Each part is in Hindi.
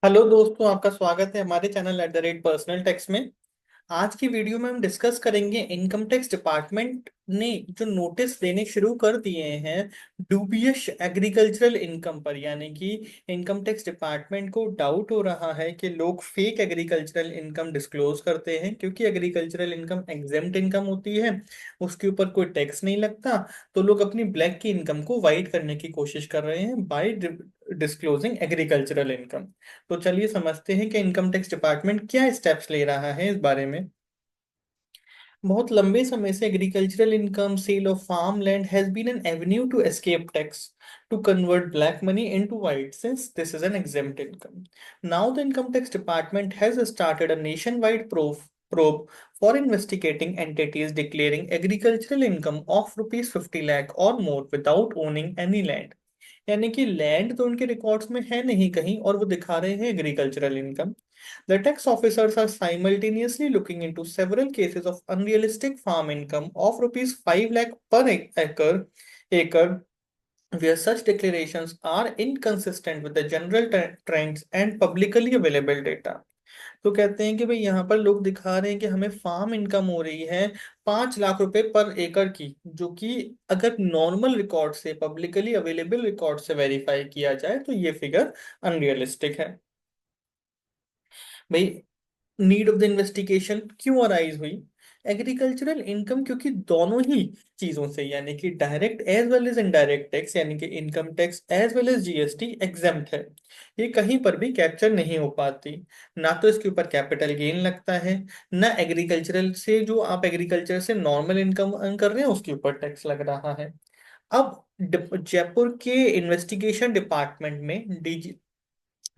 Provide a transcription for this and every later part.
हेलो दोस्तों, आपका स्वागत है हमारे चैनल @पर्सनल टैक्स में। आज की वीडियो में हम डिस्कस करेंगे इनकम टैक्स डिपार्टमेंट ने जो नोटिस देने शुरू कर दिए हैं डूबियस एग्रीकल्चरल इनकम पर, यानी कि इनकम टैक्स डिपार्टमेंट को डाउट हो रहा है कि लोग फेक एग्रीकल्चरल इनकम डिस्क्लोज करते हैं, क्योंकि एग्रीकल्चरल इनकम एग्जेम्प्ट इनकम होती है, उसके ऊपर कोई टैक्स नहीं लगता। तो लोग अपनी ब्लैक की इनकम को वाइट करने की कोशिश कर रहे हैं बाय डिस्क्लोजिंग एग्रीकल्चरल इनकम। तो चलिए समझते हैं कि इनकम टैक्स डिपार्टमेंट क्या स्टेप्स ले रहा है इस बारे में। बहुत लंबे समय से agricultural income, sale of farm land has been an avenue to escape tax, to convert black money into white, since this is an exempt income. Now the income tax department has started a nationwide probe for investigating entities declaring agricultural income of rupees 50 lakh or more without owning any land। यानी कि लैंड तो उनके रिकॉर्ड्स में है नहीं कहीं, और वो दिखा रहे हैं agricultural income. The tax officers are simultaneously looking into several cases of unrealistic farm income of rupees 5 lakh per acre, where such declarations are inconsistent with the general trends and publicly available data। तो कहते हैं कि भाई यहाँ पर लोग दिखा रहे हैं कि हमें फार्म इनकम हो रही है 5 लाख रुपए पर एकड़ की, जो कि अगर नॉर्मल रिकॉर्ड से, पब्लिकली अवेलेबल रिकॉर्ड से वेरीफाई किया जाए तो ये फिगर अनरियलिस्टिक है। भाई, नीड ऑफ द इन्वेस्टिगेशन क्यों अराइज हुई? एग्रीकल्चरल इनकम, क्योंकि दोनों ही चीजों से, यानी कि direct as well as indirect tax, यानी कि income tax as well as GST exempt है। ये कहीं पर भी कैप्चर नहीं हो पाती। ना तो इसके ऊपर कैपिटल गेन लगता है, ना एग्रीकल्चरल से, जो आप एग्रीकल्चर से नॉर्मल इनकम अर्न कर रहे हैं उसके ऊपर टैक्स लग रहा है। अब जयपुर के इन्वेस्टिगेशन डिपार्टमेंट में,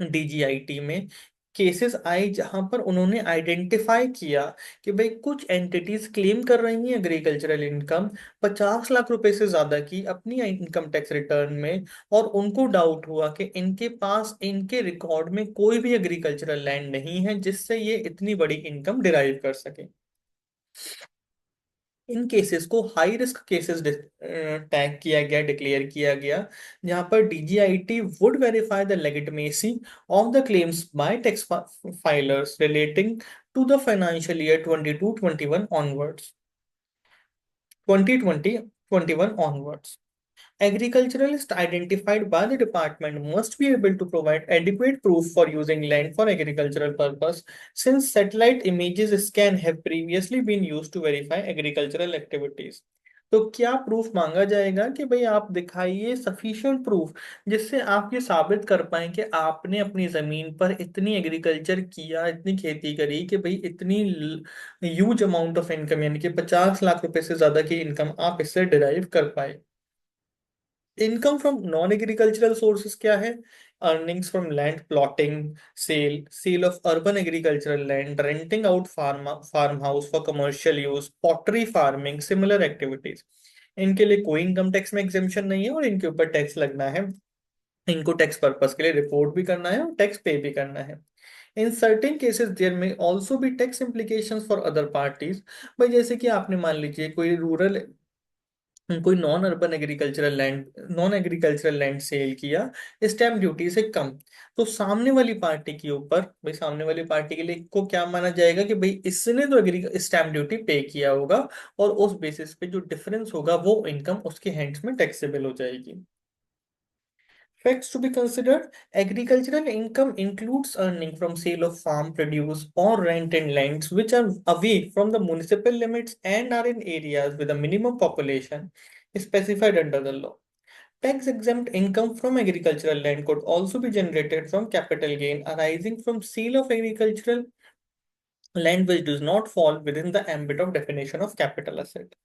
डीजीआईटी में केसेस आए, जहां पर उन्होंने आइडेंटिफाई किया कि भाई कुछ एंटिटीज क्लेम कर रही हैं एग्रीकल्चरल इनकम 50 लाख रुपए से ज्यादा की अपनी इनकम टैक्स रिटर्न में, और उनको डाउट हुआ कि इनके पास, इनके रिकॉर्ड में कोई भी एग्रीकल्चरल लैंड नहीं है जिससे ये इतनी बड़ी इनकम डिराइव कर सके। इन केसेस को हाई रिस्क केसेस टैग किया गया, डिक्लेयर किया गया, जहां पर DGIT would verify the legitimacy of the claims by tax filers relating to the financial year 22-21 onwards, 2020-21 onwards। Agriculturalists identified by the department must be able to provide adequate proof for using land for agricultural purpose, since satellite images scan have previously been used to verify agricultural activities। तो क्या प्रूफ मांगा जाएगा कि भाई आप दिखाइए सफिशिएंट प्रूफ, जिससे आप ये साबित कर पाए कि आपने अपनी जमीन पर इतनी एग्रीकल्चर किया, इतनी खेती करी कि भाई इतनी ह्यूज अमाउंट ऑफ इनकम, यानी कि 50 लाख रुपए से ज्यादा की इनकम आप इससे डिराइव कर पाए। Income from non agricultural sources क्या है? Earnings from land plotting, sale of urban agricultural land, renting out farm house for commercial use, pottery farming, similar activities. इनके लिए कोई इनकम टैक्स में एग्जेम्पशन नहीं है, और इनके ऊपर टैक्स लगना है। इनको टैक्स पर्पस के लिए रिपोर्ट भी करना है और टैक्स पे भी करना है। इन सर्टेन केसेस देयर में ऑल्सो भी tax implications for other parties. भाई जैसे कि आपने मान लीजिए कोई नॉन एग्रीकल्चरल लैंड सेल किया स्टैम्प ड्यूटी से कम, तो सामने वाली पार्टी के ऊपर, भाई सामने वाली पार्टी के लिए को क्या माना जाएगा कि भाई इसने तो एग्री स्टैम्प ड्यूटी पे किया होगा, और उस बेसिस पे जो डिफरेंस होगा वो इनकम उसके हैंड्स में टैक्सेबल हो जाएगी। Facts to be considered: agricultural income includes earning from sale of farm produce or rented lands which are away from the municipal limits and are in areas with a minimum population specified under the law. Tax exempt income from agricultural land could also be generated from capital gain arising from sale of agricultural land which does not fall within the ambit of definition of capital asset।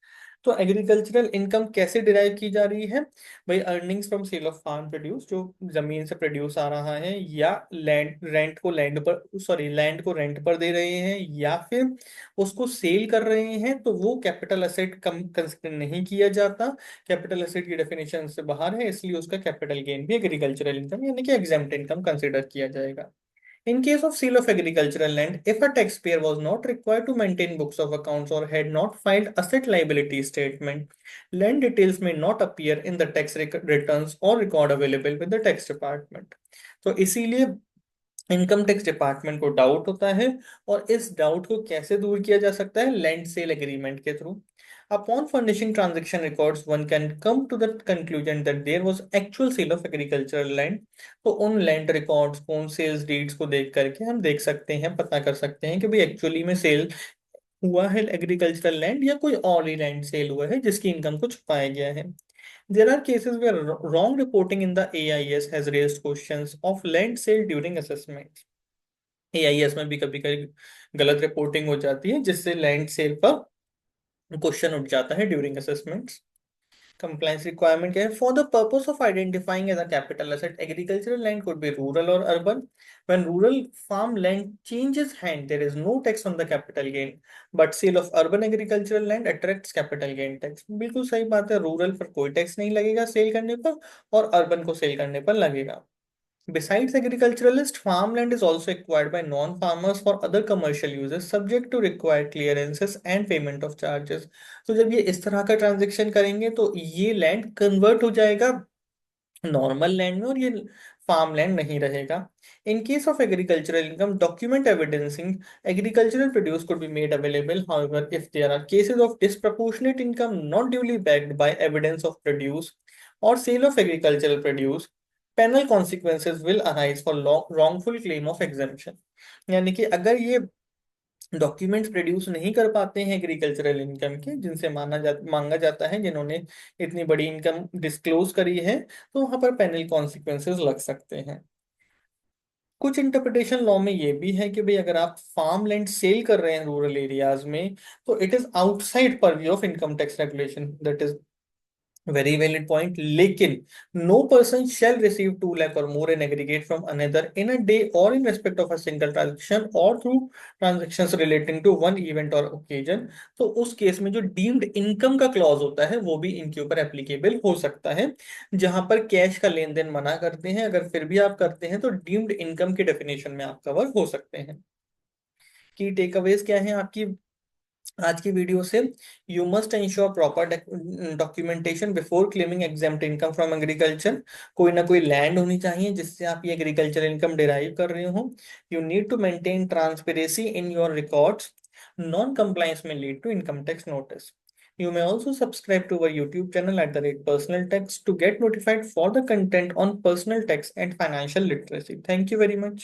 तो एग्रीकल्चरल इनकम कैसे डिराइव की जा रही है? भाई earnings from sale of farm produce, जो जमीन से प्रोड्यूस आ रहा है, या लैंड को रेंट पर दे रहे हैं, या फिर उसको सेल कर रहे हैं, तो वो कैपिटल एसेट कम कंसिडर नहीं किया जाता। कैपिटल एसेट की डेफिनेशन से बाहर है, इसलिए उसका कैपिटल गेन भी एग्रीकल्चरल इनकम यानी कि एग्जेम्प्ट इनकम कंसिडर किया जाएगा। In case of sale of agricultural land, if a taxpayer was not required to maintain books of accounts or had not filed asset liability statement, land details may not appear in the tax returns or record available with the tax department। तो इसीलिए इनकम टैक्स डिपार्टमेंट को डाउट होता है, और इस डाउट को कैसे दूर किया जा सकता है? लैंड सेल एग्रीमेंट के through. Upon furnishing transaction records one can come to the conclusion that there was actual sale of agricultural land. तो उन लैंड रिकॉर्ड्स को, उन सेल्स डीड्स को देख करके हम देख सकते हैं, पता कर सकते हैं कि भाई एक्चुअली में सेल हुआ है एग्रीकल्चरल लैंड, या कोई और ही लैंड सेल हुआ है जिसकी इनकम को छुपाया गया है। There are cases where wrong reporting in the AIS has raised questions of land sale during assessment। AIS में भी कभी कभी गलत रिपोर्टिंग हो जाती है, जिससे लैंड सेल पर क्वेश्चन उठ जाता है ड्यूरिंग असेसमेंट। Compliance requirement क्या है? For the purpose of identifying as a capital asset, agricultural land could be rural or urban. When rural farmland changes hand, there is no tax on the capital gain. But sale of urban agricultural land attracts capital gain tax। बिल्कुल सही बात है, रूरल पर कोई टैक्स नहीं लगेगा सेल करने पर, और अर्बन को सेल करने पर लगेगा। Besides agriculturalist, farmland is also acquired by non-farmers for other commercial uses, subject to required clearances and payment of charges। तो जब ये इस तरह का ट्रांजेक्शन करेंगे तो ये लैंड कन्वर्ट हो जाएगा नॉर्मल लैंड में, और ये फार्म लैंड नहीं रहेगा। In case of agricultural income document evidencing agricultural produce could be made available, however if there are cases of disproportionate income not duly backed by evidence of produce or sale of agricultural produce, penal consequences will arise for wrongful claim of exemption। यानी कि अगर ये डॉक्यूमेंट्स प्रोड्यूस नहीं कर पाते हैं एग्रीकल्चरल इनकम के, जिनसे मांगा जाता है, जिन्होंने इतनी बड़ी इनकम डिस्क्लोज करी है, तो वहां पर पेनल कॉन्सिक्वेंसेस लग सकते हैं। कुछ इंटरप्रिटेशन लॉ में ये भी है कि भाई अगर आप फार्म लैंड सेल कर रहे हैं रूरल एरियाज में, तो it is outside purview of income tax regulation. That is very valid point. लेकिन no person shall receive 2 lakh or more in aggregate from another in a day or in respect of a single transaction or through transactions relating to one event or occasion। तो उस केस में जो डीम्ड इनकम का क्लॉज होता है वो भी इनके ऊपर एप्लीकेबल हो सकता है, जहां पर कैश का लेन देन मना करते हैं, अगर फिर भी आप करते हैं तो डीम्ड इनकम की डेफिनेशन में आप कवर हो सकते हैं। की टेकअवेज क्या है आपकी आज की वीडियो से? You must ensure proper documentation before claiming exempt income from agriculture. कोई ना कोई लैंड होनी चाहिए जिससे आप ये एग्रीकल्चर इनकम डिराइव कर रहे हो। You need to maintain transparency in your records. Non compliance may lead to income tax notice. You may also subscribe to our YouTube channel at the rate Personal Tax to get notified for the content on personal tax and financial literacy। Thank you very much.